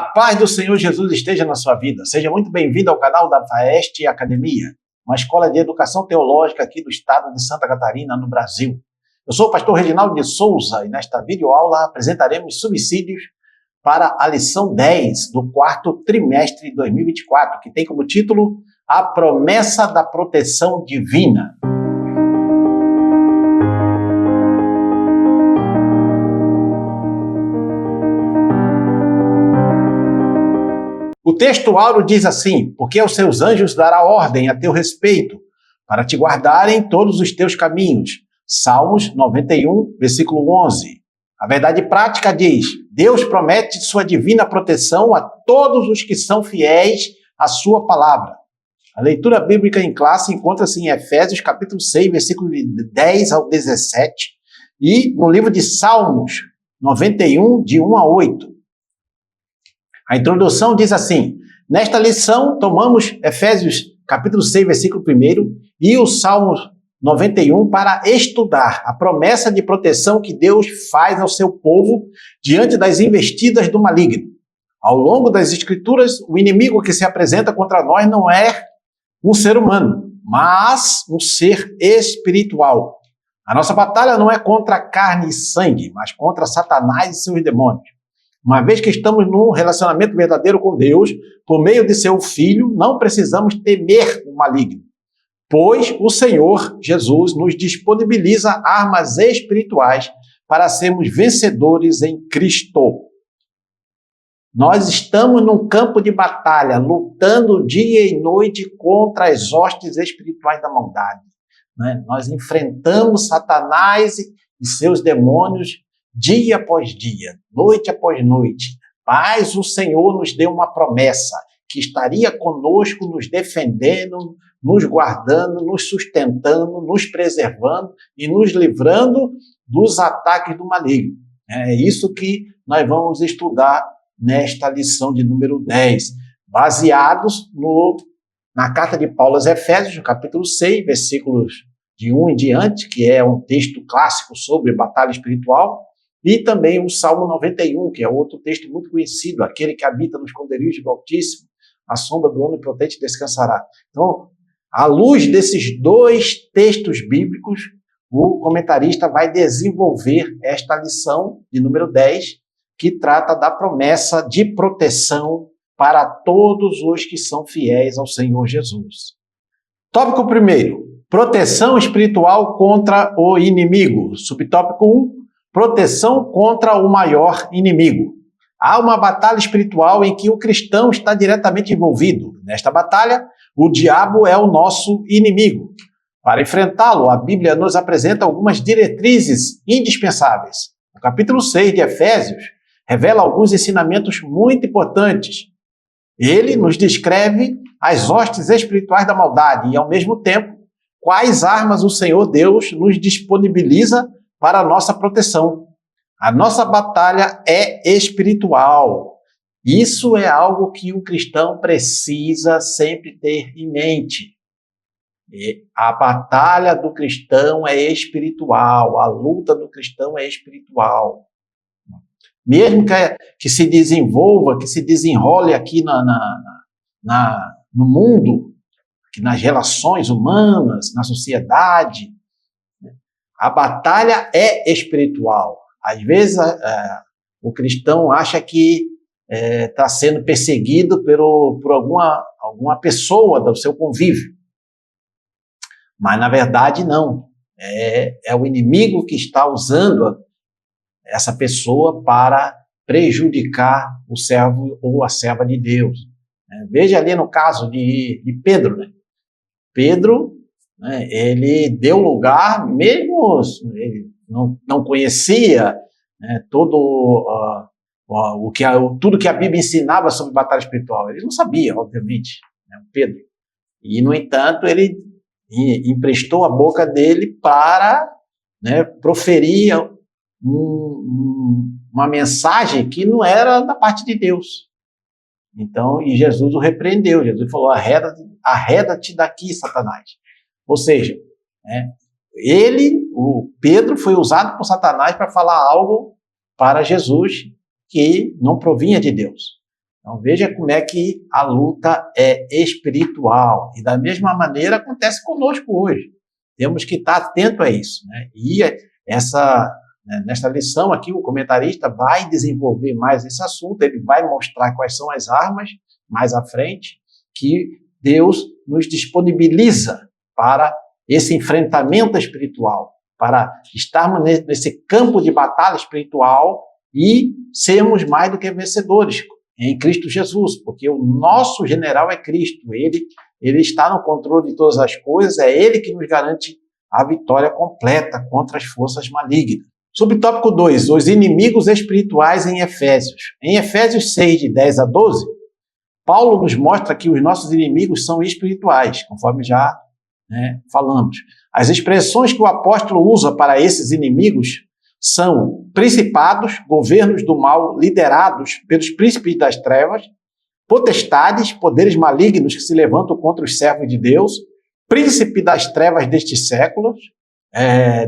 A paz do Senhor Jesus esteja na sua vida. Seja muito bem-vindo ao canal da FAEST Academia, uma escola de educação teológica aqui do estado de Santa Catarina, no Brasil. Eu sou o pastor Reginaldo de Souza e nesta videoaula apresentaremos subsídios para a lição 10 do quarto trimestre de 2024, que tem como título A Promessa da Proteção Divina. O texto áureo diz assim: porque aos seus anjos dará ordem a teu respeito, para te guardarem em todos os teus caminhos. Salmos 91, versículo 11. A verdade prática diz: Deus promete sua divina proteção a todos os que são fiéis à sua palavra. A leitura bíblica em classe encontra-se em Efésios capítulo 6, versículo 10 ao 17, e no livro de Salmos 91, de 1 a 8. A introdução diz assim: nesta lição tomamos Efésios capítulo 6, versículo 1 e o Salmo 91 para estudar a promessa de proteção que Deus faz ao seu povo diante das investidas do maligno. Ao longo das Escrituras, o inimigo que se apresenta contra nós não é um ser humano, mas um ser espiritual. A nossa batalha não é contra carne e sangue, mas contra Satanás e seus demônios. Uma vez que estamos num relacionamento verdadeiro com Deus, por meio de seu Filho, não precisamos temer o maligno, pois o Senhor Jesus nos disponibiliza armas espirituais para sermos vencedores em Cristo. Nós estamos num campo de batalha, lutando dia e noite contra as hostes espirituais da maldade. Nós enfrentamos Satanás e seus demônios dia após dia, noite após noite. Mas o Senhor nos deu uma promessa, que estaria conosco, nos defendendo, nos guardando, nos sustentando, nos preservando e nos livrando dos ataques do maligno. É isso que nós vamos estudar nesta lição de número 10, baseados na carta de Paulo aos Efésios, no capítulo 6, versículos de 1 em diante, que é um texto clássico sobre batalha espiritual, e também o Salmo 91, que é outro texto muito conhecido: aquele que habita nos esconderijos do Altíssimo, a sombra do Onipotente descansará. Então, à luz desses dois textos bíblicos, o comentarista vai desenvolver esta lição de número 10, que trata da promessa de proteção para todos os que são fiéis ao Senhor Jesus. Tópico 1, proteção espiritual contra o inimigo. Subtópico 1, proteção contra o maior inimigo. Há uma batalha espiritual em que o cristão está diretamente envolvido. Nesta batalha, o diabo é o nosso inimigo. Para enfrentá-lo, a Bíblia nos apresenta algumas diretrizes indispensáveis. O capítulo 6 de Efésios revela alguns ensinamentos muito importantes. Ele nos descreve as hostes espirituais da maldade e, ao mesmo tempo, quais armas o Senhor Deus nos disponibiliza para a nossa proteção. A nossa batalha é espiritual. Isso é algo que o cristão precisa sempre ter em mente. A batalha do cristão é espiritual, a luta do cristão é espiritual. Mesmo que se desenvolva, que se desenrole aqui no mundo, nas relações humanas, na sociedade, a batalha é espiritual. Às vezes, o cristão acha que está sendo perseguido por alguma pessoa do seu convívio. Mas, na verdade, não. É o inimigo que está usando essa pessoa para prejudicar o servo ou a serva de Deus. Veja ali no caso de Pedro. Pedro, ele deu lugar, mesmo ele não conhecia tudo que a Bíblia ensinava sobre batalha espiritual. Ele não sabia, obviamente, Pedro. E, no entanto, ele emprestou a boca dele para proferir uma mensagem que não era da parte de Deus. Então, e Jesus o repreendeu. Jesus falou: arreda-te daqui, Satanás. Ou seja, o Pedro, foi usado por Satanás para falar algo para Jesus que não provinha de Deus. Então veja como é que a luta é espiritual. E da mesma maneira acontece conosco hoje. Temos que estar atento a isso, né? E nesta lição aqui, o comentarista vai desenvolver mais esse assunto, ele vai mostrar quais são as armas mais à frente que Deus nos disponibiliza para esse enfrentamento espiritual, para estarmos nesse campo de batalha espiritual e sermos mais do que vencedores em Cristo Jesus, porque o nosso general é Cristo, ele está no controle de todas as coisas, é ele que nos garante a vitória completa contra as forças malignas. Subtópico 2, os inimigos espirituais em Efésios. Em Efésios 6, de 10 a 12, Paulo nos mostra que os nossos inimigos são espirituais, conforme já falamos. As expressões que o apóstolo usa para esses inimigos são principados, governos do mal liderados pelos príncipes das trevas, potestades, poderes malignos que se levantam contra os servos de Deus, príncipe das trevas destes séculos,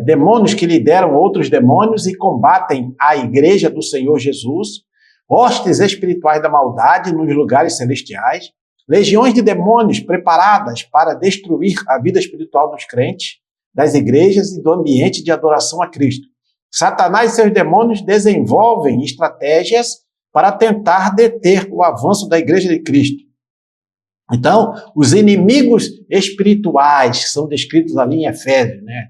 demônios que lideram outros demônios e combatem a igreja do Senhor Jesus, hostes espirituais da maldade nos lugares celestiais, legiões de demônios preparadas para destruir a vida espiritual dos crentes, das igrejas e do ambiente de adoração a Cristo. Satanás e seus demônios desenvolvem estratégias para tentar deter o avanço da igreja de Cristo. Então, os inimigos espirituais que são descritos ali em Efésios, né?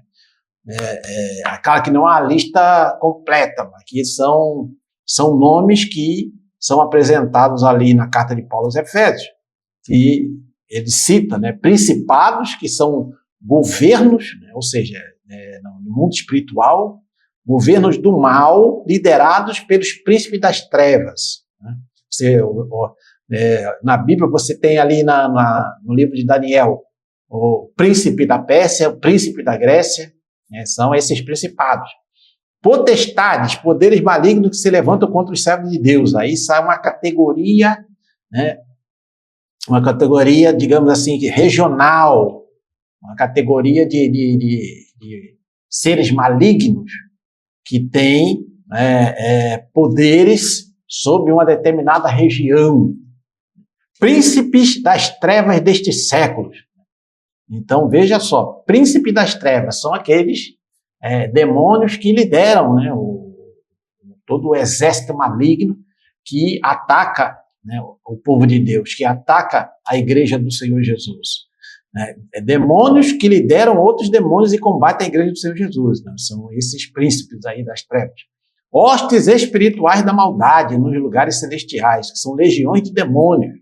Aquela que não há a lista completa, aqui são nomes que são apresentados ali na carta de Paulo aos Efésios. E ele cita, né, principados, que são governos, né, ou seja, no mundo espiritual, governos do mal liderados pelos príncipes das trevas. Né? Na Bíblia você tem ali no livro de Daniel o príncipe da Pérsia, o príncipe da Grécia, né, são esses principados. Potestades, poderes malignos que se levantam contra os servos de Deus. Aí sai uma categoria, né, digamos assim, regional, uma categoria de seres malignos que têm poderes sobre uma determinada região. Príncipes das trevas destes séculos. Então, veja só, príncipe das trevas são aqueles demônios que lideram, né, todo o exército maligno que ataca, né, o povo de Deus, que ataca a igreja do Senhor Jesus. Demônios que lideram outros demônios e combatem a igreja do Senhor Jesus. Né? São esses príncipes aí das trevas. Hostes espirituais da maldade nos lugares celestiais, que são legiões de demônios,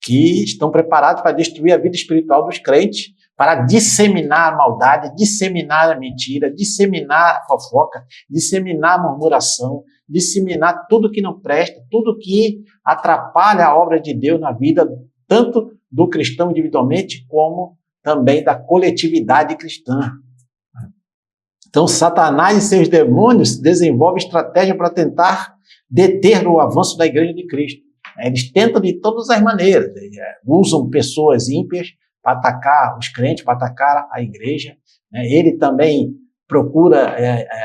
que estão preparados para destruir a vida espiritual dos crentes, para disseminar a maldade, disseminar a mentira, disseminar a fofoca, disseminar a murmuração, disseminar tudo que não presta, tudo que atrapalha a obra de Deus na vida, tanto do cristão individualmente, como também da coletividade cristã. Então, Satanás e seus demônios desenvolvem estratégia para tentar deter o avanço da igreja de Cristo. Eles tentam de todas as maneiras, usam pessoas ímpias para atacar os crentes, para atacar a igreja. Ele também procura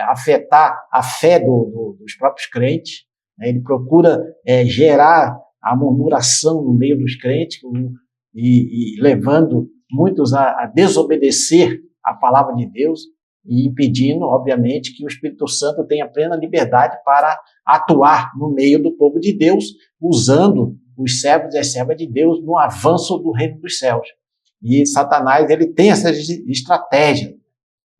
afetar a fé dos próprios crentes. Ele procura gerar a murmuração no meio dos crentes e levando muitos a desobedecer a palavra de Deus e impedindo, obviamente, que o Espírito Santo tenha plena liberdade para atuar no meio do povo de Deus, usando os servos e as servas de Deus no avanço do reino dos céus. E Satanás, ele tem essa estratégia.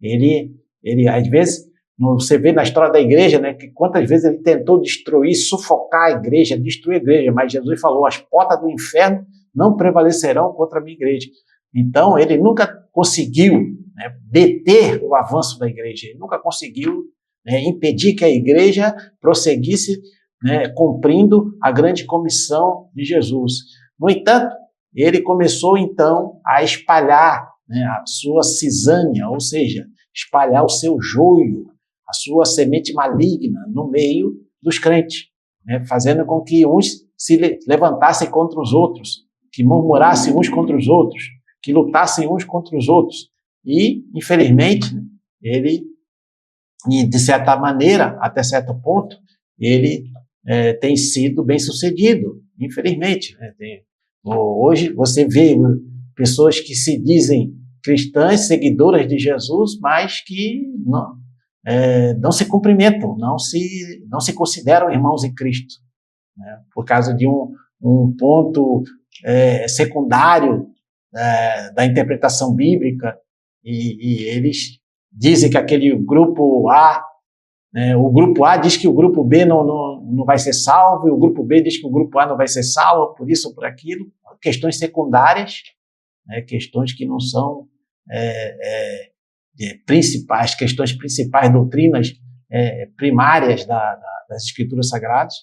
Ele às vezes, você vê na história da igreja, né, que quantas vezes ele tentou destruir, sufocar a igreja, destruir a igreja, mas Jesus falou, as portas do inferno não prevalecerão contra a minha igreja. Então, ele nunca conseguiu, né, deter o avanço da igreja, ele nunca conseguiu, né, impedir que a igreja prosseguisse, né, cumprindo a grande comissão de Jesus. No entanto, ele começou então a espalhar, né, a sua cisânia, ou seja, espalhar o seu joio, a sua semente maligna no meio dos crentes, né, fazendo com que uns se levantassem contra os outros, que murmurassem uns contra os outros, que lutassem uns contra os outros. E, infelizmente, ele, de certa maneira, até certo ponto, ele tem sido bem sucedido, infelizmente. Né? Hoje você vê pessoas que se dizem cristãs, seguidoras de Jesus, mas que não se cumprimentam, não se consideram irmãos em Cristo, né? Por causa de um ponto secundário da interpretação bíblica, e eles dizem que aquele grupo A, o grupo A diz que o grupo B não vai ser salvo, e o grupo B diz que o grupo A não vai ser salvo, por isso ou por aquilo, questões secundárias, questões que não são principais, questões principais, doutrinas primárias das Escrituras Sagradas,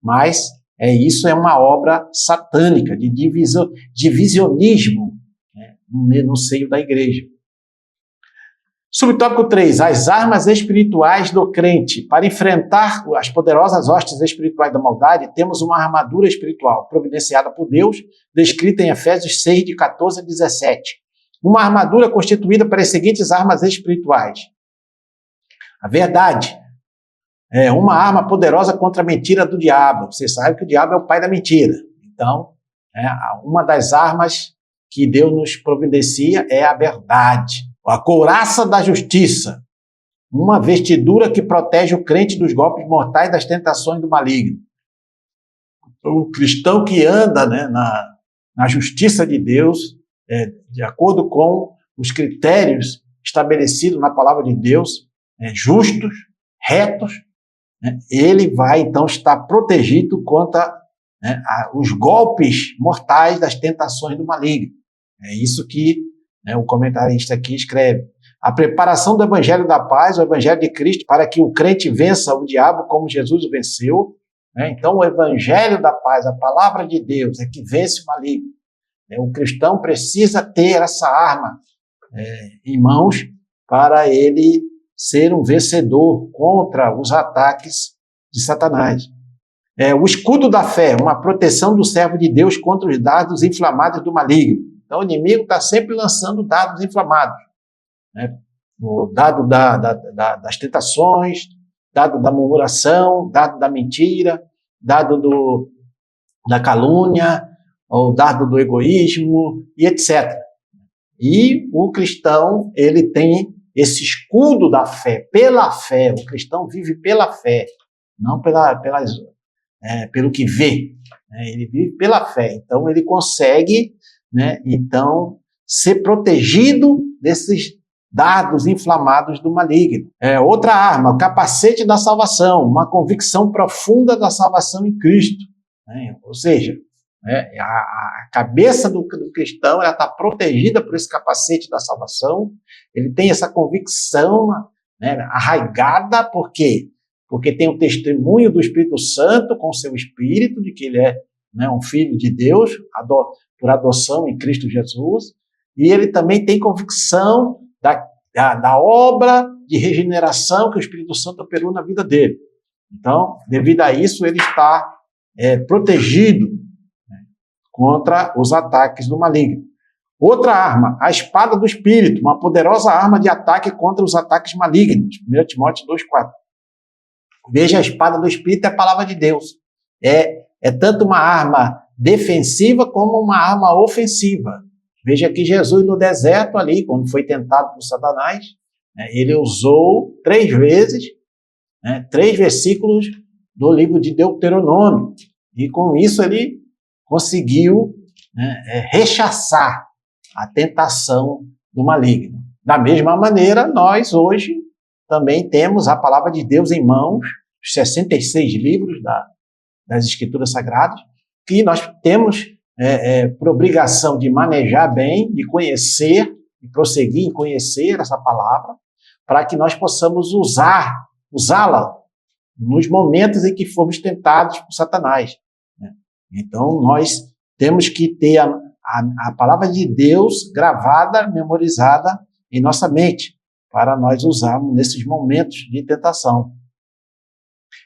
mas isso é uma obra satânica, de divisionismo, né, no seio da igreja. Subtópico 3, as armas espirituais do crente. Para enfrentar as poderosas hostes espirituais da maldade, temos uma armadura espiritual providenciada por Deus, descrita em Efésios 6, de 14 a 17. Uma armadura constituída pelas seguintes armas espirituais. A verdade é uma arma poderosa contra a mentira do diabo. Você sabe que o diabo é o pai da mentira. Então, uma das armas que Deus nos providencia é a verdade. A couraça da justiça, uma vestidura que protege o crente dos golpes mortais das tentações do maligno. O cristão que anda, né, na justiça de Deus, de acordo com os critérios estabelecidos na palavra de Deus, justos, retos, né, ele vai então estar protegido contra os golpes mortais das tentações do maligno. É isso que o comentarista aqui escreve. A preparação do Evangelho da Paz, o Evangelho de Cristo, para que o crente vença o diabo como Jesus o venceu. Então, o Evangelho da Paz, a palavra de Deus, é que vence o maligno. O cristão precisa ter essa arma em mãos para ele ser um vencedor contra os ataques de Satanás. O escudo da fé, uma proteção do servo de Deus contra os dardos inflamados do maligno. Então, o inimigo está sempre lançando dados inflamados, né? O dado das tentações, dado da murmuração, dado da mentira, dado da calúnia, o dado do egoísmo, e etc. E o cristão, ele tem esse escudo da fé, pela fé. O cristão vive pela fé, não pelo que vê. Ele vive pela fé. Então, ele consegue, então, ser protegido desses dardos inflamados do maligno. Outra arma, o capacete da salvação, uma convicção profunda da salvação em Cristo. Ou seja, a cabeça do cristão está protegida por esse capacete da salvação. Ele tem essa convicção arraigada, por quê? Porque tem o testemunho do Espírito Santo com o seu Espírito, de que ele é um filho de Deus, por adoção em Cristo Jesus, e ele também tem convicção da obra de regeneração que o Espírito Santo operou na vida dele. Então, devido a isso, ele está protegido contra os ataques do maligno. Outra arma, a espada do Espírito, uma poderosa arma de ataque contra os ataques malignos. 1 Timóteo 2,4. Veja, a espada do Espírito é a palavra de Deus. É tanto uma arma defensiva como uma arma ofensiva. Veja que Jesus no deserto ali, quando foi tentado por Satanás, ele usou 3 vezes, 3 versículos do livro de Deuteronômio. E com isso ele conseguiu rechaçar a tentação do maligno. Da mesma maneira, nós hoje também temos a palavra de Deus em mãos, os 66 livros das Escrituras Sagradas, que nós temos por obrigação de manejar bem, de conhecer, de prosseguir em conhecer essa palavra, para que nós possamos usá-la nos momentos em que fomos tentados por Satanás. Então, nós temos que ter a palavra de Deus gravada, memorizada em nossa mente, para nós usarmos nesses momentos de tentação.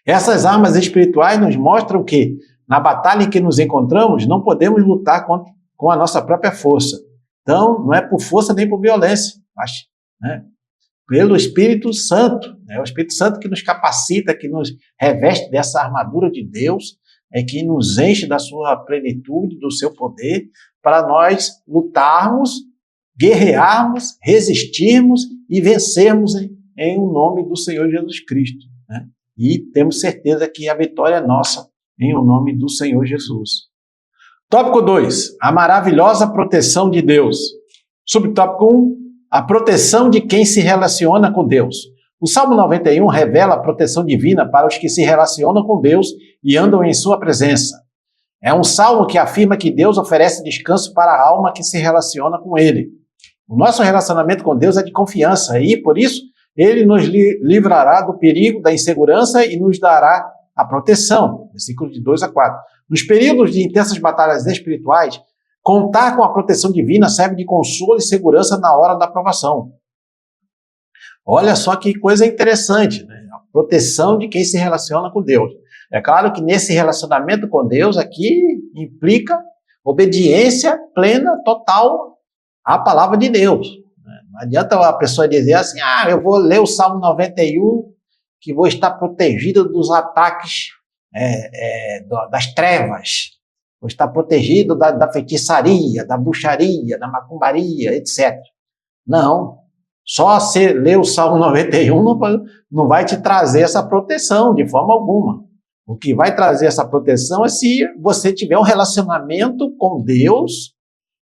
Essas armas espirituais nos mostram que, na batalha em que nos encontramos, não podemos lutar com a nossa própria força. Então, não é por força nem por violência, mas pelo Espírito Santo. É o Espírito Santo que nos capacita, que nos reveste dessa armadura de Deus, é que nos enche da sua plenitude, do seu poder, para nós lutarmos, guerrearmos, resistirmos e vencermos em o nome do Senhor Jesus Cristo, né? E temos certeza que a vitória é nossa em o nome do Senhor Jesus. Tópico 2, a maravilhosa proteção de Deus. Subtópico 1, a proteção de quem se relaciona com Deus. O Salmo 91 revela a proteção divina para os que se relacionam com Deus e andam em sua presença. É um salmo que afirma que Deus oferece descanso para a alma que se relaciona com Ele. O nosso relacionamento com Deus é de confiança e, por isso, Ele nos livrará do perigo, da insegurança e nos dará a proteção. Versículos de 2 a 4. Nos períodos de intensas batalhas espirituais, contar com a proteção divina serve de consolo e segurança na hora da provação. Olha só que coisa interessante, né? A proteção de quem se relaciona com Deus. É claro que nesse relacionamento com Deus aqui implica obediência plena, total à palavra de Deus. Não adianta a pessoa dizer assim, eu vou ler o Salmo 91, que vou estar protegido dos ataques das trevas, vou estar protegido da feitiçaria, da bruxaria, da macumbaria, etc. Não, só você ler o Salmo 91 não vai te trazer essa proteção de forma alguma. O que vai trazer essa proteção é se você tiver um relacionamento com Deus,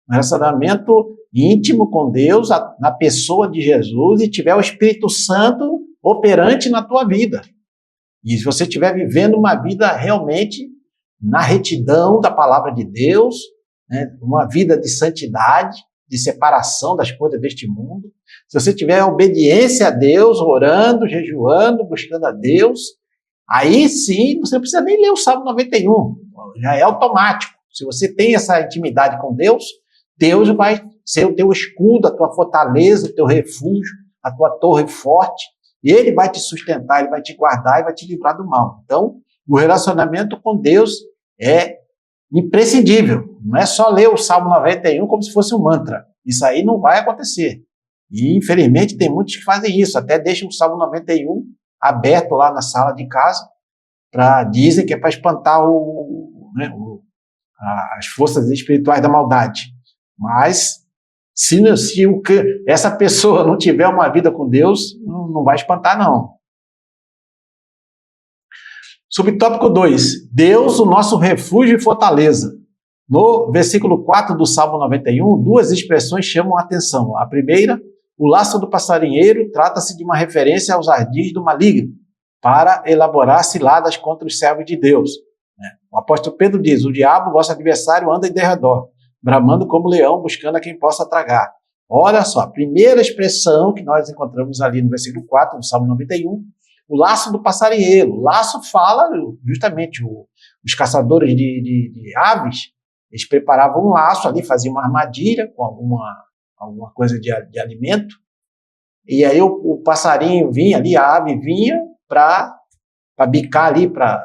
um relacionamento íntimo com Deus, na pessoa de Jesus, e tiver o Espírito Santo operante na tua vida. E se você estiver vivendo uma vida realmente na retidão da palavra de Deus, né, uma vida de santidade, de separação das coisas deste mundo, se você tiver obediência a Deus, orando, jejuando, buscando a Deus, aí sim, você não precisa nem ler o Salmo 91, já é automático. Se você tem essa intimidade com Deus, Deus vai ser o teu escudo, a tua fortaleza, o teu refúgio, a tua torre forte, e Ele vai te sustentar, Ele vai te guardar e vai te livrar do mal. Então, o relacionamento com Deus é imprescindível. Não é só ler o Salmo 91 como se fosse um mantra. Isso aí não vai acontecer. E, infelizmente, tem muitos que fazem isso, até deixam o Salmo 91 aberto lá na sala de casa, dizem que é para espantar as forças espirituais da maldade. Mas, se essa pessoa não tiver uma vida com Deus, não vai espantar, não. Subtópico 2. Deus, o nosso refúgio e fortaleza. No versículo 4 do Salmo 91, duas expressões chamam a atenção. A primeira, o laço do passarinheiro, trata-se de uma referência aos ardis do maligno, para elaborar ciladas contra os servos de Deus. O apóstolo Pedro diz, o diabo, vosso adversário, anda em derredor, bramando como leão, buscando a quem possa tragar. Olha só, a primeira expressão que nós encontramos ali no versículo 4 do Salmo 91, o laço do passarinheiro. O laço fala justamente os caçadores de aves, eles preparavam um laço ali, faziam uma armadilha com alguma coisa de alimento, e aí o passarinho vinha ali, a ave vinha para bicar ali para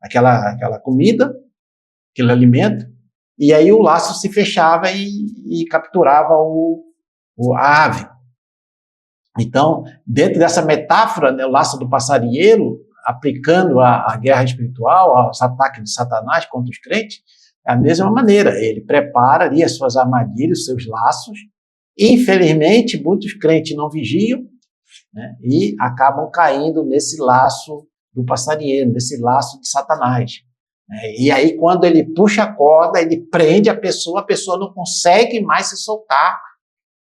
aquela comida, aquele alimento, e aí o laço se fechava e capturava a ave. Então, dentro dessa metáfora, né, o laço do passarinheiro, aplicando a guerra espiritual, aos ataques de Satanás contra os crentes, é a mesma maneira. Ele prepara ali as suas armadilhas, os seus laços. Infelizmente, muitos crentes não vigiam, né, e acabam caindo nesse laço do passarinheiro, nesse laço de Satanás. E aí, quando ele puxa a corda, ele prende a pessoa não consegue mais se soltar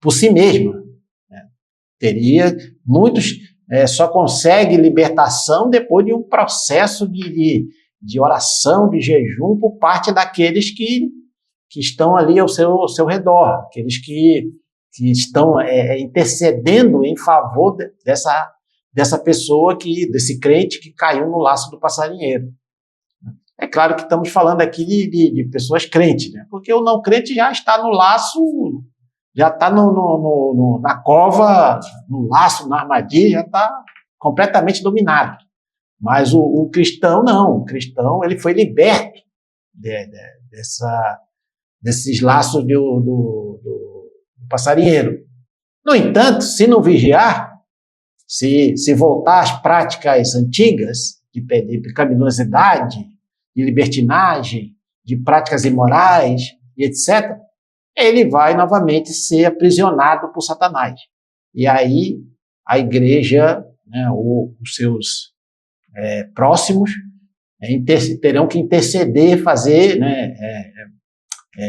por si mesma. Muitos só conseguem libertação depois de um processo de oração, de jejum, por parte daqueles que estão ali ao seu redor, aqueles que estão intercedendo em favor dessa pessoa, desse crente que caiu no laço do passarinheiro. É claro que estamos falando aqui de pessoas crentes, né? Porque o não crente já está no laço, já está na cova, no laço, na armadilha, já está completamente dominado. Mas o cristão não, o cristão ele foi liberto desses laços do passarinheiro. No entanto, se não vigiar, se voltar às práticas antigas de pecaminosidade, de libertinagem, de práticas imorais e etc., ele vai novamente ser aprisionado por Satanás. E aí a igreja, né, ou os seus próximos, terão que interceder, fazer, né,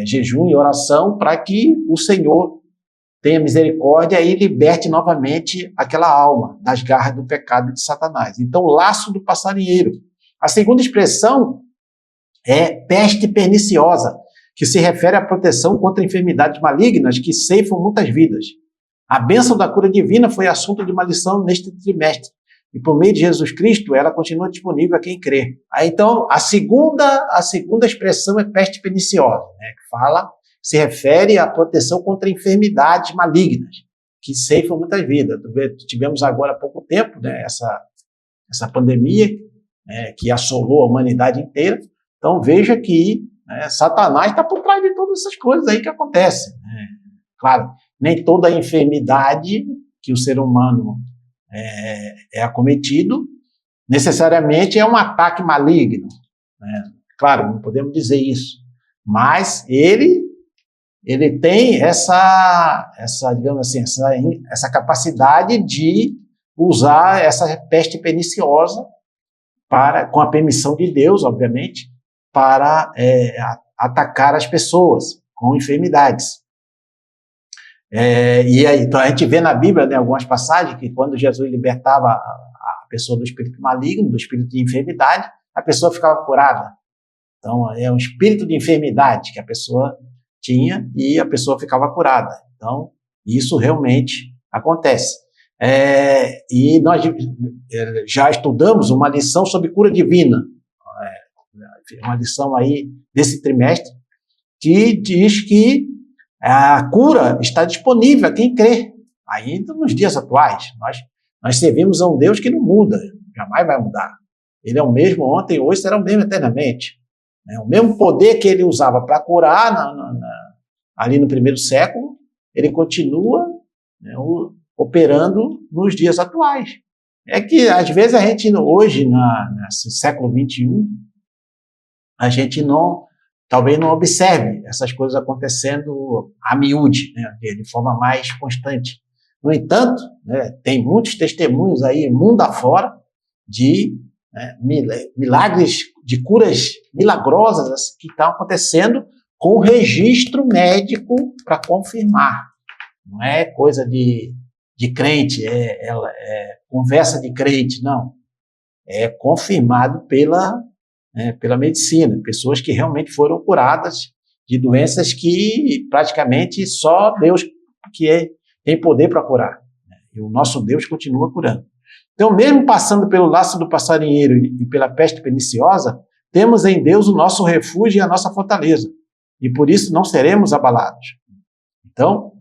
jejum e oração para que o Senhor tenha misericórdia e liberte novamente aquela alma das garras do pecado de Satanás. Então, o laço do passarinheiro. A segunda expressão é peste perniciosa, que se refere à proteção contra enfermidades malignas que ceifam muitas vidas. A bênção da cura divina foi assunto de uma lição neste trimestre. E por meio de Jesus Cristo, ela continua disponível a quem crê. Então, a segunda expressão é peste perniciosa, né, que se refere à proteção contra enfermidades malignas, que ceifam muitas vidas. Tivemos agora há pouco tempo, né, essa pandemia, que assolou a humanidade inteira. Então, veja que Satanás está por trás de todas essas coisas aí que acontecem. Né? Claro, nem toda enfermidade que o ser humano é acometido necessariamente é um ataque maligno. Né? Claro, não podemos dizer isso. Mas ele tem digamos assim, essa capacidade de usar essa peste perniciosa com a permissão de Deus, obviamente, para atacar as pessoas com enfermidades. E aí, então a gente vê na Bíblia, né, algumas passagens que quando Jesus libertava a pessoa do espírito maligno, do espírito de enfermidade, a pessoa ficava curada. Então, é um espírito de enfermidade que a pessoa tinha e a pessoa ficava curada. Então, isso realmente acontece. E nós já estudamos uma lição sobre cura divina, uma lição aí desse trimestre, que diz que a cura está disponível a quem crê, ainda nos dias atuais. Nós servimos a um Deus que não muda, jamais vai mudar. Ele é o mesmo ontem, hoje, será o mesmo eternamente. O mesmo poder que ele usava para curar ali no primeiro século, ele continua, né, operando nos dias atuais. É que, às vezes, a gente, hoje, nesse século XXI, a gente talvez não observe essas coisas acontecendo a miúde, né, de forma mais constante. No entanto, né, tem muitos testemunhos aí, mundo afora, de milagres, de curas milagrosas que estão acontecendo com registro médico para confirmar. Não é coisa de crente, é conversa de crente, não. É confirmado pela medicina, pessoas que realmente foram curadas de doenças que praticamente só Deus tem poder para curar. E o nosso Deus continua curando. Então, mesmo passando pelo laço do passarinheiro e pela peste perniciosa, temos em Deus o nosso refúgio e a nossa fortaleza. E por isso não seremos abalados. Então,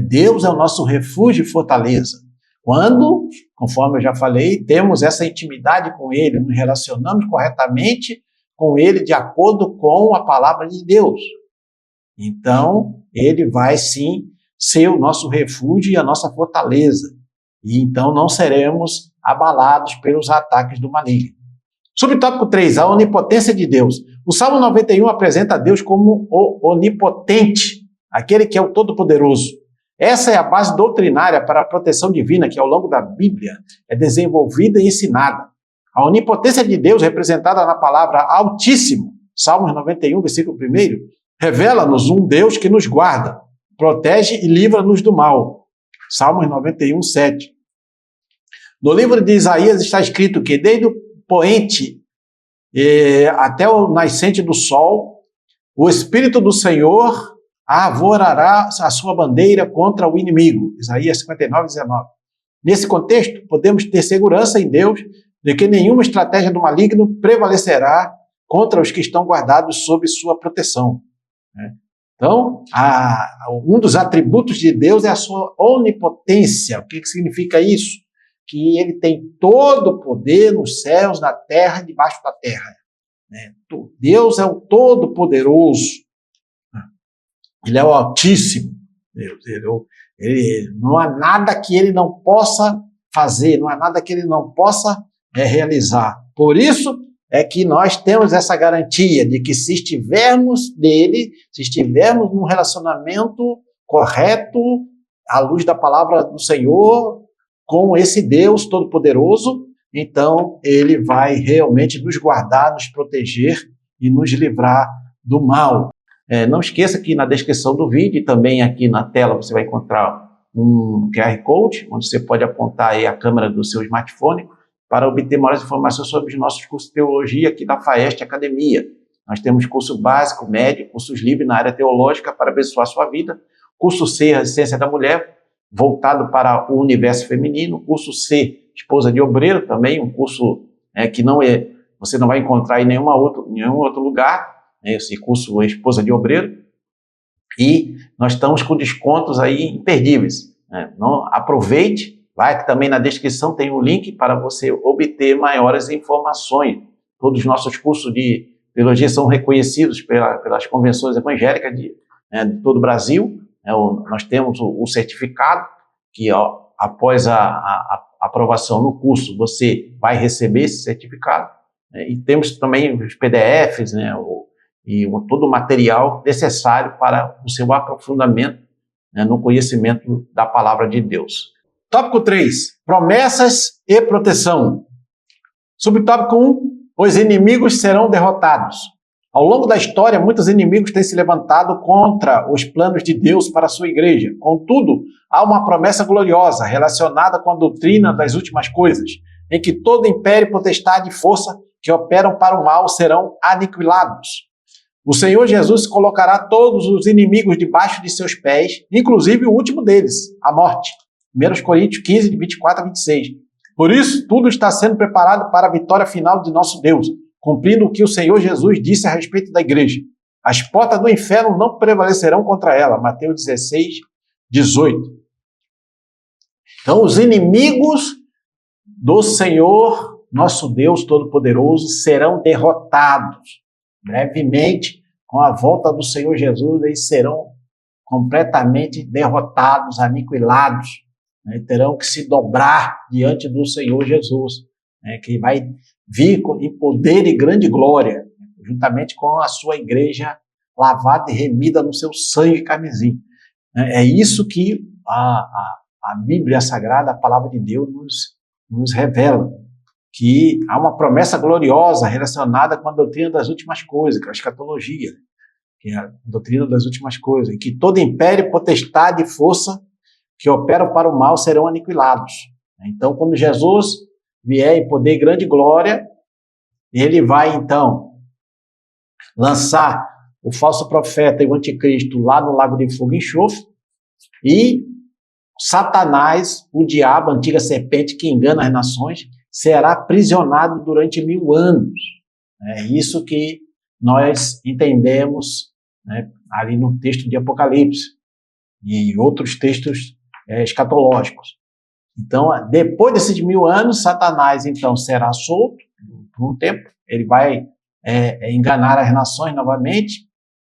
Deus é o nosso refúgio e fortaleza. Quando, conforme eu já falei, temos essa intimidade com Ele, nos relacionamos corretamente com Ele de acordo com a palavra de Deus. Então, Ele vai sim ser o nosso refúgio e a nossa fortaleza. E então não seremos abalados pelos ataques do maligno. Subtópico 3, a onipotência de Deus. O Salmo 91 apresenta a Deus como o onipotente, aquele que é o todo-poderoso. Essa é a base doutrinária para a proteção divina que, ao longo da Bíblia, é desenvolvida e ensinada. A onipotência de Deus, representada na palavra Altíssimo, Salmos 91, versículo 1, revela-nos um Deus que nos guarda, protege e livra-nos do mal. Salmos 91, 7. No livro de Isaías está escrito que, desde o poente até o nascente do sol, o Espírito do Senhor arvorará a sua bandeira contra o inimigo. Isaías 59, 19. Nesse contexto, podemos ter segurança em Deus de que nenhuma estratégia do maligno prevalecerá contra os que estão guardados sob sua proteção. Então, um dos atributos de Deus é a sua onipotência. O que significa isso? Que ele tem todo o poder nos céus, na terra e debaixo da terra. Deus é o Todo-Poderoso. Ele é o Altíssimo. Não há nada que ele não possa fazer, não há nada que ele não possa realizar. Por isso, é que nós temos essa garantia de que se estivermos nele, se estivermos num relacionamento correto, à luz da palavra do Senhor, com esse Deus Todo-Poderoso, então ele vai realmente nos guardar, nos proteger e nos livrar do mal. Não esqueça que na descrição do vídeo e também aqui na tela você vai encontrar um QR Code, onde você pode apontar aí a câmera do seu smartphone para obter maiores informações sobre os nossos cursos de teologia aqui da FAEST Academia. Nós temos curso básico, médio, cursos livres na área teológica para abençoar a sua vida, curso C, Resistência da Mulher, voltado para o universo feminino, curso C, Esposa de Obreiro, também um curso que você não vai encontrar em nenhum outro lugar, esse curso Esposa de Obreiro, e nós estamos com descontos aí imperdíveis. Não, aproveite, vai que também na descrição tem um link para você obter maiores informações. Todos os nossos cursos de teologia são reconhecidos pelas convenções evangélicas de todo o Brasil. Nós temos o certificado que, após a aprovação no curso, você vai receber esse certificado. E temos também os PDFs, e todo o material necessário para o seu aprofundamento no conhecimento da palavra de Deus. Tópico 3, promessas e proteção. Subtópico 1, os inimigos serão derrotados. Ao longo da história, muitos inimigos têm se levantado contra os planos de Deus para a sua igreja. Contudo, há uma promessa gloriosa relacionada com a doutrina das últimas coisas, em que todo império, potestade e força que operam para o mal serão aniquilados. O Senhor Jesus colocará todos os inimigos debaixo de seus pés, inclusive o último deles, a morte. 1 Coríntios 15, de 24 a 26. Por isso, tudo está sendo preparado para a vitória final de nosso Deus, cumprindo o que o Senhor Jesus disse a respeito da igreja. As portas do inferno não prevalecerão contra ela. Mateus 16, 18. Então, os inimigos do Senhor, nosso Deus Todo-Poderoso, serão derrotados. Brevemente, com a volta do Senhor Jesus, eles serão completamente derrotados, aniquilados. Terão que se dobrar diante do Senhor Jesus, que vai vir em poder e grande glória, juntamente com a sua igreja lavada e remida no seu sangue carmesim. É isso que a Bíblia Sagrada, a Palavra de Deus, nos revela, que há uma promessa gloriosa relacionada com a doutrina das últimas coisas, que é a escatologia, que é a doutrina das últimas coisas, e que todo império, potestade e força que operam para o mal serão aniquilados. Então, quando Jesus vier em poder e grande glória, ele vai, então, lançar o falso profeta e o anticristo lá no lago de fogo e enxofre, e Satanás, o diabo, a antiga serpente que engana as nações, será aprisionado durante 1000 anos. É isso que nós entendemos ali no texto de Apocalipse e outros textos escatológicos. Então, depois desses 1000 anos, Satanás, então, será solto por um tempo. Ele vai enganar as nações novamente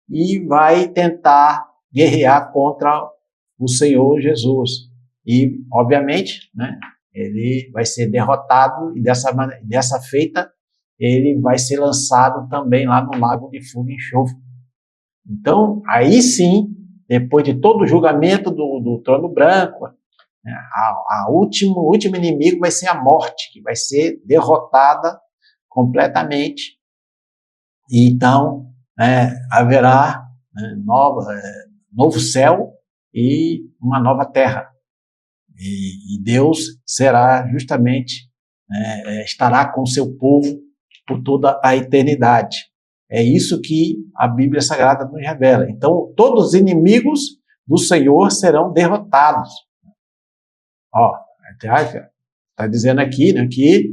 e vai tentar guerrear contra o Senhor Jesus. E, obviamente, ele vai ser derrotado e dessa feita ele vai ser lançado também lá no lago de fogo e enxofre. Então, aí sim, depois de todo o julgamento do trono branco, o último inimigo vai ser a morte, que vai ser derrotada completamente. E então, haverá novo céu e uma nova terra. E Deus será justamente, estará com o seu povo por toda a eternidade. É isso que a Bíblia Sagrada nos revela. Então, todos os inimigos do Senhor serão derrotados. Está dizendo aqui que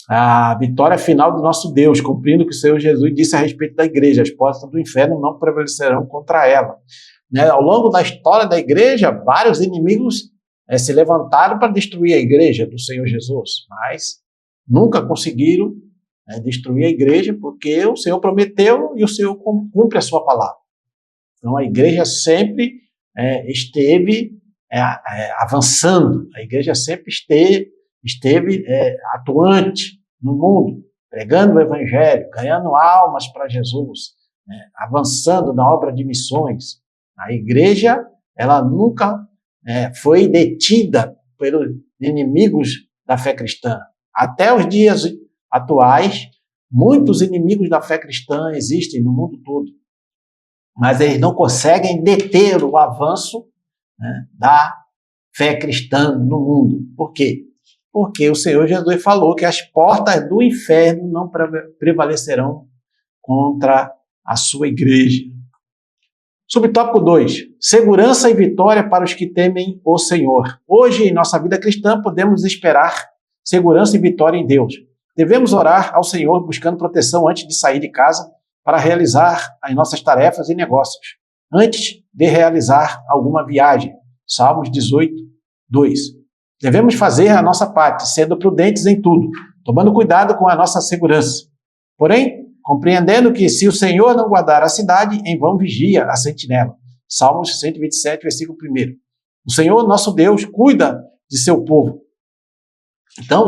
a vitória final do nosso Deus, cumprindo o que o Senhor Jesus disse a respeito da igreja, as portas do inferno não prevalecerão contra ela. Ao longo da história da igreja, vários inimigos se levantaram para destruir a igreja do Senhor Jesus, mas nunca conseguiram destruir a igreja, porque o Senhor prometeu e o Senhor cumpre a sua palavra. Então a igreja sempre esteve avançando, a igreja sempre esteve atuante no mundo, pregando o evangelho, ganhando almas para Jesus, né, avançando na obra de missões. A igreja, ela nunca foi detida pelos inimigos da fé cristã. Até os dias atuais, muitos inimigos da fé cristã existem no mundo todo, mas eles não conseguem deter o avanço, né, da fé cristã no mundo. Por quê? Porque o Senhor Jesus falou que as portas do inferno não prevalecerão contra a sua igreja. Subtópico 2. Segurança e vitória para os que temem o Senhor. Hoje, em nossa vida cristã, podemos esperar segurança e vitória em Deus. Devemos orar ao Senhor buscando proteção antes de sair de casa para realizar as nossas tarefas e negócios, antes de realizar alguma viagem. Salmos 18, 2. Devemos fazer a nossa parte, sendo prudentes em tudo, tomando cuidado com a nossa segurança. Porém, compreendendo que se o Senhor não guardar a cidade, em vão vigia a sentinela. Salmos 127, versículo 1. O Senhor, nosso Deus, cuida de seu povo. Então,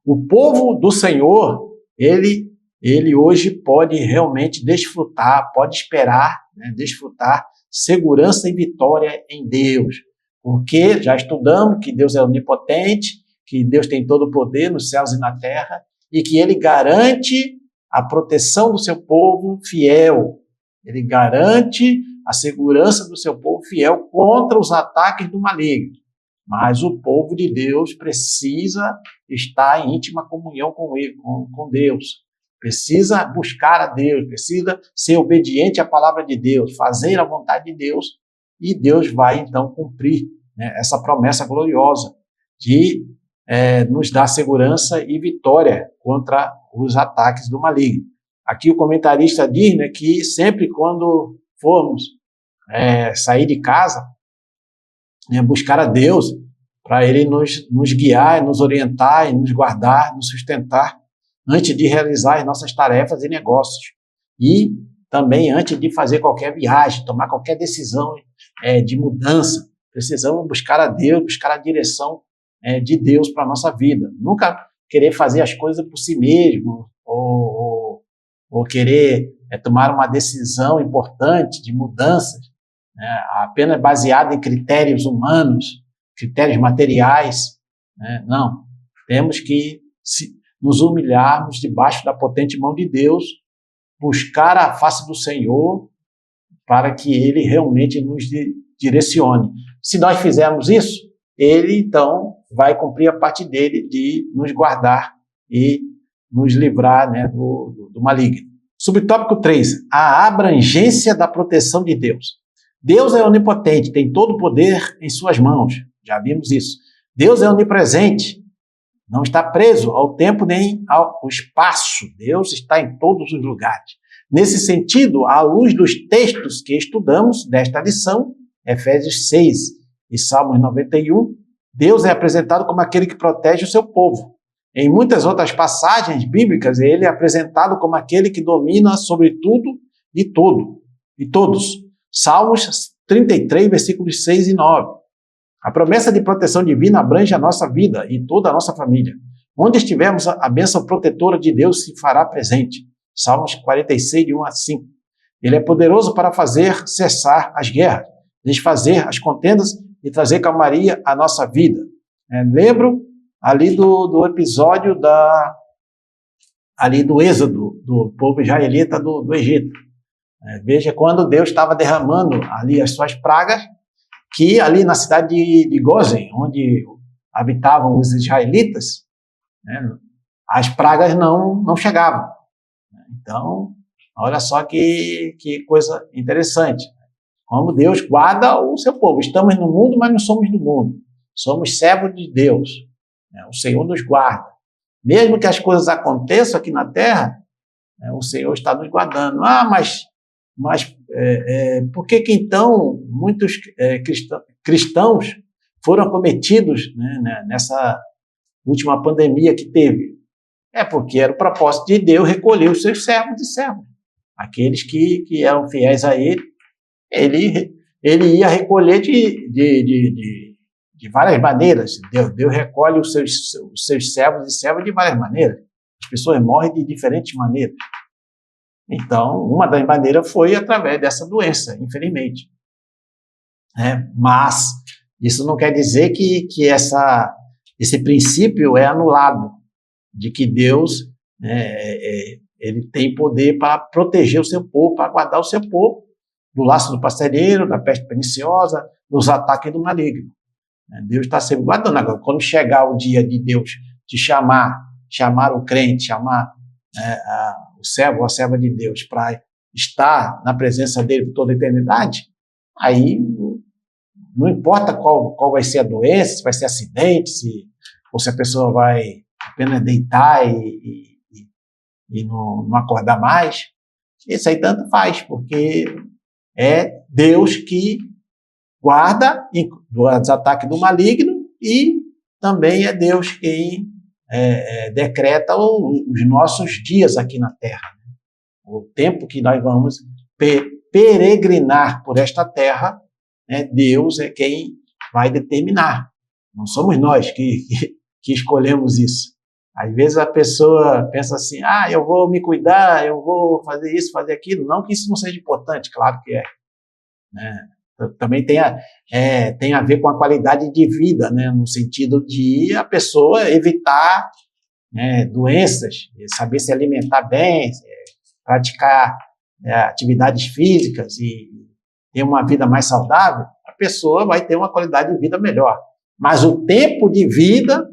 o povo do Senhor, ele hoje pode realmente desfrutar, pode esperar, né, desfrutar segurança e vitória em Deus. Porque já estudamos que Deus é onipotente, que Deus tem todo o poder nos céus e na terra, e que Ele garante a proteção do seu povo fiel. Ele garante a segurança do seu povo fiel contra os ataques do maligno. Mas o povo de Deus precisa estar em íntima comunhão com ele, com Deus. Precisa buscar a Deus, precisa ser obediente à palavra de Deus, fazer a vontade de Deus, e Deus vai, então, cumprir, né, essa promessa gloriosa de nos dar segurança e vitória contra os ataques do maligno. Aqui o comentarista diz, né, que sempre quando formos sair de casa, buscar a Deus para Ele nos guiar, nos orientar, nos guardar, nos sustentar, antes de realizar as nossas tarefas e negócios. E também antes de fazer qualquer viagem, tomar qualquer decisão de mudança, precisamos buscar a Deus, buscar a direção de Deus para a nossa vida. Nunca querer fazer as coisas por si mesmo, ou querer tomar uma decisão importante de mudanças, apenas baseada em critérios humanos, critérios materiais. Não, temos que nos humilharmos debaixo da potente mão de Deus, buscar a face do Senhor para que Ele realmente nos direcione. Se nós fizermos isso, Ele, então, vai cumprir a parte dele de nos guardar e nos livrar, né, do maligno. Subtópico 3. A abrangência da proteção de Deus. Deus é onipotente, tem todo o poder em suas mãos. Já vimos isso. Deus é onipresente, não está preso ao tempo nem ao espaço. Deus está em todos os lugares. Nesse sentido, à luz dos textos que estudamos desta lição, Efésios 6 e Salmos 91, Deus é apresentado como aquele que protege o seu povo. Em muitas outras passagens bíblicas, ele é apresentado como aquele que domina sobre tudo e todos. Salmos 33, versículos 6 e 9. A promessa de proteção divina abrange a nossa vida e toda a nossa família. Onde estivermos, a bênção protetora de Deus se fará presente. Salmos 46, de 1 a 5. Ele é poderoso para fazer cessar as guerras, desfazer as contendas e trazer calmaria à nossa vida. Lembro ali do episódio ali do êxodo do povo israelita do Egito. Veja quando Deus estava derramando ali as suas pragas, que ali na cidade de Gósen, onde habitavam os israelitas, as pragas não chegavam. Então, olha só que coisa interessante. Como Deus guarda o seu povo. Estamos no mundo, mas não somos do mundo. Somos servos de Deus. O Senhor nos guarda. Mesmo que as coisas aconteçam aqui na terra, o Senhor está nos guardando. Mas por que então muitos cristãos foram acometidos, né, nessa última pandemia que teve? Porque era o propósito de Deus recolher os seus servos e servas. Aqueles que eram fiéis a Ele ia recolher de várias maneiras. Deus recolhe os seus servos e servas de várias maneiras. As pessoas morrem de diferentes maneiras. Então, uma das maneiras foi através dessa doença, infelizmente. Mas isso não quer dizer que esse princípio é anulado, de que Deus ele tem poder para proteger o seu povo, para guardar o seu povo do laço do passarinheiro, da peste perniciosa, dos ataques do maligno. Deus está sempre guardando. Agora, quando chegar o dia de Deus te chamar o crente, chamar o servo ou a serva de Deus para estar na presença dele por toda a eternidade, aí não importa qual vai ser a doença, se vai ser acidente, ou se a pessoa vai apenas deitar e não acordar mais, isso aí tanto faz, porque é Deus que guarda dos ataques do maligno e também é Deus quem decreta os nossos dias aqui na Terra. O tempo que nós vamos peregrinar por esta terra, Deus é quem vai determinar. Não somos nós que escolhemos isso. Às vezes a pessoa pensa assim, eu vou me cuidar, eu vou fazer isso, fazer aquilo. Não que isso não seja importante, claro que é. Também tem a ver com a qualidade de vida, no sentido de a pessoa evitar doenças, saber se alimentar bem, praticar atividades físicas e ter uma vida mais saudável, a pessoa vai ter uma qualidade de vida melhor. Mas o tempo de vida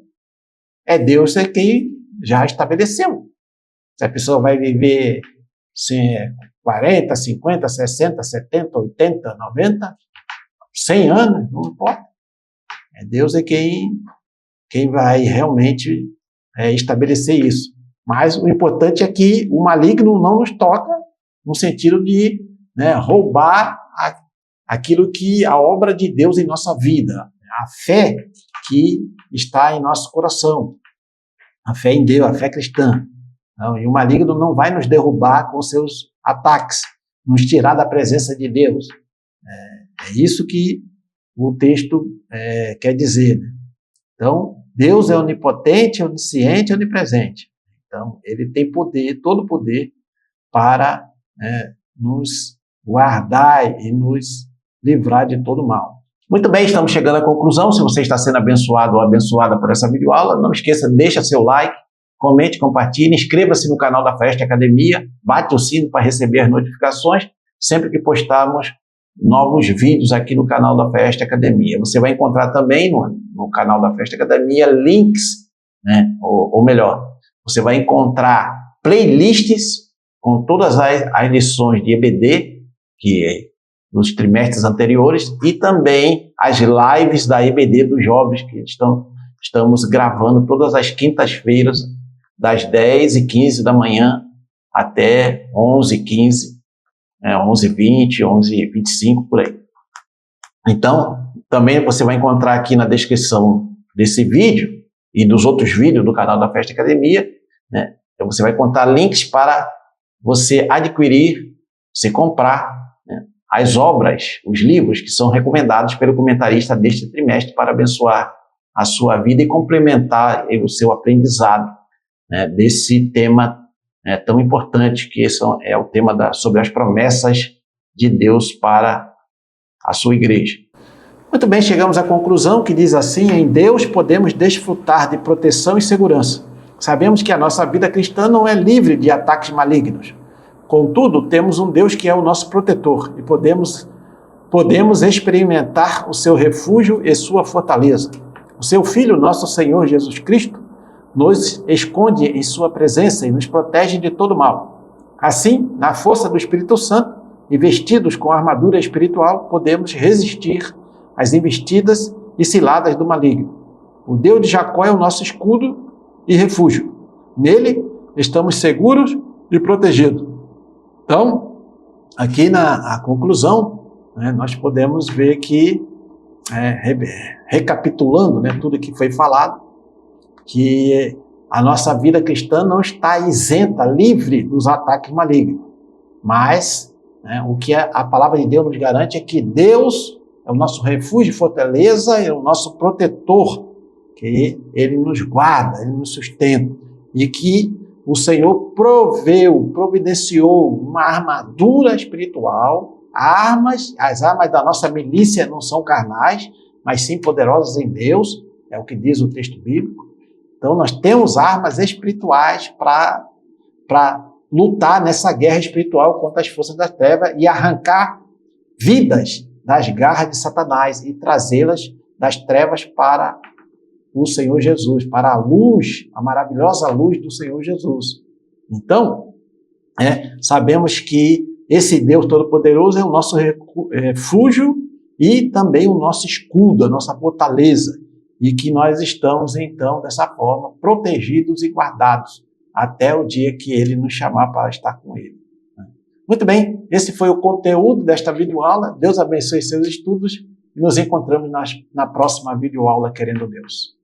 é Deus quem já estabeleceu. Se a pessoa vai viver 40, 50, 60, 70, 80, 90, 100 anos, não importa. Deus quem vai realmente estabelecer isso. Mas o importante é que o maligno não nos toca no sentido de roubar aquilo que a obra de Deus em nossa vida, a fé que está em nosso coração, a fé em Deus, a fé cristã. Então, e o maligno não vai nos derrubar com seus ataques, nos tirar da presença de Deus. É isso que o texto quer dizer. Então, Deus é onipotente, onisciente, onipresente. Então, ele tem poder, todo o poder, para nos guardar e nos livrar de todo mal. Muito bem, estamos chegando à conclusão. Se você está sendo abençoado ou abençoada por essa videoaula, não esqueça, deixa seu like, comente, compartilhe, inscreva-se no canal da Faesp Academia, bate o sino para receber as notificações sempre que postarmos novos vídeos aqui no canal da Faesp Academia. Você vai encontrar também no canal da Faesp Academia links, ou melhor, você vai encontrar playlists com todas as lições de EBD, que é nos trimestres anteriores, e também as lives da EBD dos jovens que estamos gravando todas as quintas-feiras, das 10h15 da manhã até 11h15, 11h20, 11h25, por aí. Então, também você vai encontrar aqui na descrição desse vídeo e dos outros vídeos do canal da Faesp Academia, então você vai encontrar links para você adquirir, você comprar as obras, os livros que são recomendados pelo comentarista deste trimestre para abençoar a sua vida e complementar o seu aprendizado desse tema tão importante, que esse é o tema sobre as promessas de Deus para a sua igreja. Muito bem, chegamos à conclusão que diz assim: em Deus podemos desfrutar de proteção e segurança. Sabemos que a nossa vida cristã não é livre de ataques malignos. Contudo, temos um Deus que é o nosso protetor e podemos experimentar o seu refúgio e sua fortaleza. O seu Filho, nosso Senhor Jesus Cristo, nos esconde em sua presença e nos protege de todo mal. Assim, na força do Espírito Santo e vestidos com a armadura espiritual, podemos resistir às investidas e ciladas do maligno. O Deus de Jacó é o nosso escudo e refúgio. Nele estamos seguros e protegidos. Então, aqui na conclusão, nós podemos ver que, recapitulando tudo que foi falado, que a nossa vida cristã não está isenta, livre dos ataques malignos. Mas o que a palavra de Deus nos garante é que Deus é o nosso refúgio e fortaleza, é o nosso protetor, que Ele nos guarda, Ele nos sustenta, e que o Senhor providenciou uma armadura espiritual, as armas da nossa milícia não são carnais, mas sim poderosas em Deus, é o que diz o texto bíblico. Então nós temos armas espirituais para lutar nessa guerra espiritual contra as forças da treva e arrancar vidas das garras de Satanás e trazê-las das trevas para o Senhor Jesus, para a luz, a maravilhosa luz do Senhor Jesus. Então, sabemos que esse Deus Todo-Poderoso é o nosso refúgio e também o nosso escudo, a nossa fortaleza, e que nós estamos, então, dessa forma, protegidos e guardados até o dia que Ele nos chamar para estar com Ele. Muito bem, esse foi o conteúdo desta videoaula. Deus abençoe seus estudos e nos encontramos na próxima videoaula, querendo Deus.